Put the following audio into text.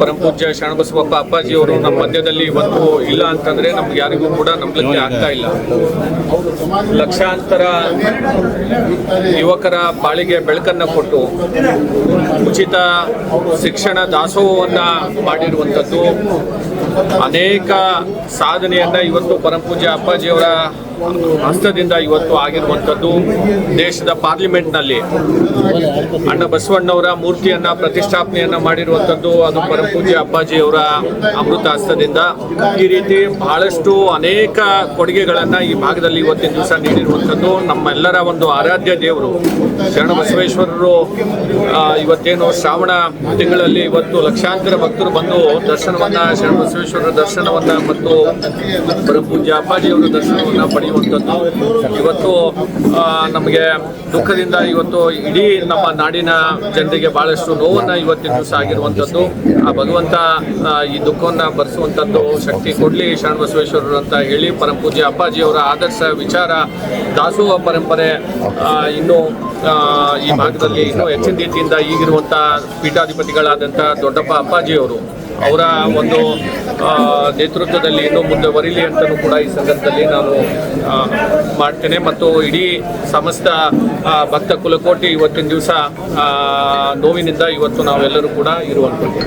ಪರಮಪೂಜ್ಯ ಶರಣಬಸವಪ್ಪ ಅಪ್ಪಾಜಿಯವರು ನಮ್ಮ ಮಧ್ಯದಲ್ಲಿ ಇವತ್ತು ಇಲ್ಲ ಅಂತಂದ್ರೆ ನಮ್ಗೆ ಯಾರಿಗೂ ಕೂಡ ನಂಬಲಿಕ್ಕೆ ಆಗ್ತಾ ಇಲ್ಲ. ಲಕ್ಷಾಂತರ ಯುವಕರ ಬಾಳಿಗೆ ಬೆಳಕನ್ನು ಕೊಟ್ಟು ಉಚಿತ ಶಿಕ್ಷಣ ದಾಸೋಹವನ್ನ ಮಾಡಿರುವಂಥದ್ದು, ಅನೇಕ ಸಾಧನೆಯನ್ನ ಇವತ್ತು ಪರಮಪೂಜ್ಯ ಅಪ್ಪಾಜಿಯವರ ಹಸ್ತದಿಂದ ಇವತ್ತು ಆಗಿರುವಂಥದ್ದು. ದೇಶದ ಪಾರ್ಲಿಮೆಂಟ್ನಲ್ಲಿ ಅಣ್ಣ ಬಸವಣ್ಣವರ ಮೂರ್ತಿಯನ್ನ ಪ್ರತಿಷ್ಠಾಪನೆಯನ್ನ ಮಾಡಿರುವಂಥದ್ದು ಅದು ಪರಮಪೂಜ್ಯ ಅಪ್ಪಾಜಿಯವರ ಅಮೃತ ಹಸ್ತದಿಂದ. ಈ ರೀತಿ ಬಹಳಷ್ಟು ಅನೇಕ ಕೊಡುಗೆಗಳನ್ನ ಈ ಭಾಗದಲ್ಲಿ ಇವತ್ತಿನ ದಿವಸ ನೀಡಿರುವಂಥದ್ದು. ನಮ್ಮೆಲ್ಲರ ಒಂದು ಆರಾಧ್ಯ ದೇವರು ಶರಣಬಸವೇಶ್ವರರು ಇವತ್ತೇನು ಶ್ರಾವಣ ತಿಂಗಳಲ್ಲಿ ಇವತ್ತು ಲಕ್ಷಾಂತರ ಭಕ್ತರು ಬಂದು ದರ್ಶನವನ್ನ, ಶರಣಬಸವೇಶ್ವರರ ದರ್ಶನವನ್ನ ಮತ್ತು ಪರಮಪೂಜ್ಯ ಅಪ್ಪಾಜಿಯವರ ದರ್ಶನವನ್ನ ಪಡೆಯುವಂಥದ್ದು ಇವತ್ತು ನಮಗೆ ದುಃಖದಿಂದ ಇವತ್ತು ಇಡೀ ನಮ್ಮ ನಾಡಿನ ಜನರಿಗೆ ಬಹಳಷ್ಟು ನೋವನ್ನ ಇವತ್ತಿನ ದಿವಸ ಆಗಿರುವಂಥದ್ದು. ಆ ಭಗವಂತ ಈ ದುಃಖವನ್ನ ಭರಿಸುವಂಥದ್ದು ಶಕ್ತಿ ಕೊಡ್ಲಿ ಶರಣಬಸವೇಶ್ವರರು ಅಂತ ಹೇಳಿ, ಪರಮಪೂಜ್ಯ ಅಪ್ಪಾಜಿಯವರ ಆದರ್ಶ ವಿಚಾರ ದಾಸೋಹ ಪರಂಪರೆ ಇನ್ನು ಈ ಭಾಗದಲ್ಲಿ ಇನ್ನೂ ಹೆಚ್ಚಿನ ರೀತಿಯಿಂದ ಈಗಿರುವಂಥ ಪೀಠಾಧಿಪತಿಗಳಾದಂಥ ದೊಡ್ಡಪ್ಪ ಅಪ್ಪಾಜಿಯವರು ಅವರ ಒಂದು ನೇತೃತ್ವದಲ್ಲಿ ಇನ್ನೂ ಮುಂದುವರಿಲಿ ಅಂತಲೂ ಕೂಡ ಈ ಸಂದರ್ಭದಲ್ಲಿ ನಾನು ಮಾಡ್ತೇನೆ. ಮತ್ತು ಇಡೀ ಸಮಸ್ತ ಭಕ್ತ ಕುಲಕೋಟಿ ಇವತ್ತಿನ ದಿವಸ ನೋವಿನಿಂದ ಇವತ್ತು ನಾವೆಲ್ಲರೂ ಕೂಡ ಇರುವಂಥದ್ದು.